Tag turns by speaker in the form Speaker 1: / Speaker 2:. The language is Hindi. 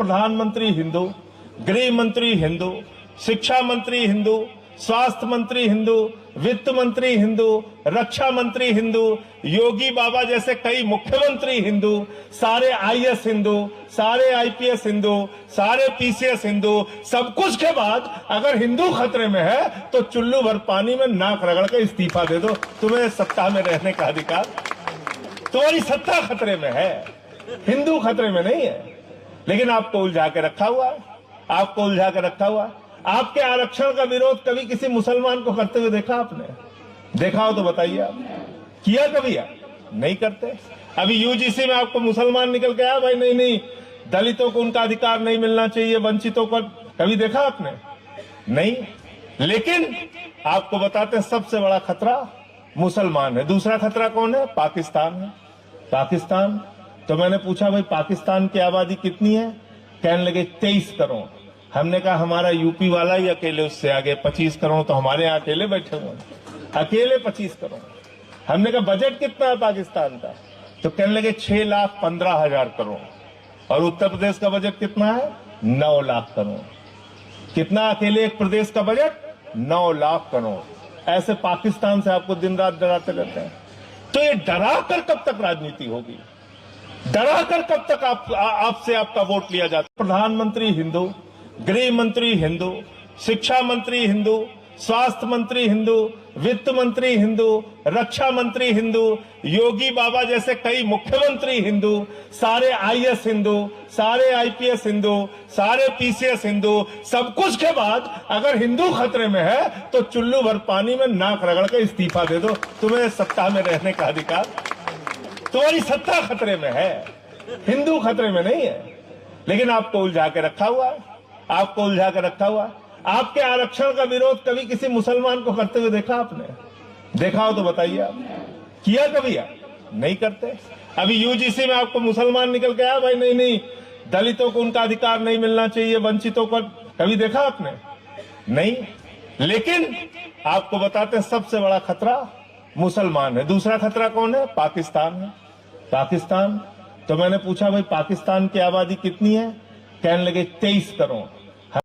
Speaker 1: प्रधानमंत्री हिंदू, गृह मंत्री हिंदू, शिक्षा मंत्री हिंदू, स्वास्थ्य मंत्री हिंदू, वित्त मंत्री हिंदू, रक्षा मंत्री हिंदू, योगी बाबा जैसे कई मुख्यमंत्री हिंदू, सारे आईएएस हिंदू, सारे आईपीएस हिंदू, सारे पीसीएस हिंदू, सब कुछ के बाद अगर हिंदू खतरे में है तो चुल्लू भर पानी में नाक रगड़ के इस्तीफा दे दो। तुम्हें सत्ता में रहने का अधिकार, तुम्हारी सत्ता खतरे में है, हिंदू खतरे में नहीं है। लेकिन आपको उलझा के रखा हुआ है, आपको उलझा के रखा हुआ है। आपके आरक्षण का विरोध कभी किसी मुसलमान को करते हुए देखा आपने? देखा हो तो बताइए, आप किया कभी? आप नहीं करते। अभी यूजीसी में आपको मुसलमान निकल के आया, भाई नहीं नहीं दलितों को उनका अधिकार नहीं मिलना चाहिए, वंचितों को, कभी देखा आपने? नहीं। लेकिन आपको बताते हैं सबसे बड़ा खतरा मुसलमान है, दूसरा खतरा कौन है? पाकिस्तान है। पाकिस्तान। तो मैंने पूछा भाई पाकिस्तान की आबादी कितनी है? कहने लगे 23 करोड़। हमने कहा हमारा यूपी वाला ही अकेले उससे आगे 25 करोड़, तो हमारे यहाँ अकेले बैठे हुए हैं, अकेले 25 करोड़। हमने कहा बजट कितना है पाकिस्तान का? तो कहने लगे 6,15,000 करोड़। और उत्तर प्रदेश का बजट कितना है? 9 लाख करोड़। कितना अकेले एक प्रदेश का बजट? 9 लाख करोड़। ऐसे पाकिस्तान से आपको दिन रात डराते रहते हैं। तो ये डरा कर कब तक राजनीति होगी? डरा कर कब तक आपसे आपका वोट लिया जाता? प्रधानमंत्री हिंदू, गृह मंत्री हिंदू, शिक्षा मंत्री हिंदू, स्वास्थ्य मंत्री हिंदू, वित्त मंत्री हिंदू, रक्षा मंत्री हिंदू, योगी बाबा जैसे कई मुख्यमंत्री हिंदू, सारे आईएएस हिंदू, सारे आईपीएस हिंदू, सारे पीसीएस हिंदू, सब कुछ के बाद अगर हिंदू खतरे में है तो चुल्लू भर पानी में नाक रगड़ के इस्तीफा दे दो। तुम्हें सत्ता में रहने का अधिकार, तुम्हारी सत्ता खतरे में है, हिंदू खतरे में नहीं है। लेकिन आपको उलझा के रखा हुआ है, आपको उलझा के रखा हुआ है। आपके आरक्षण का विरोध कभी किसी मुसलमान को करते हुए देखा आपने? देखा हो तो बताइए, आप किया कभी? आप नहीं करते। अभी यूजीसी में आपको मुसलमान निकल के आया, भाई नहीं नहीं दलितों को उनका अधिकार नहीं मिलना चाहिए, वंचितों को, कभी देखा आपने? नहीं। लेकिन आपको बताते हैं सबसे बड़ा खतरा मुसलमान है, दूसरा खतरा कौन है? पाकिस्तान है। पाकिस्तान। तो मैंने पूछा भाई पाकिस्तान की आबादी कितनी है? कहने लगे 23 करोड़।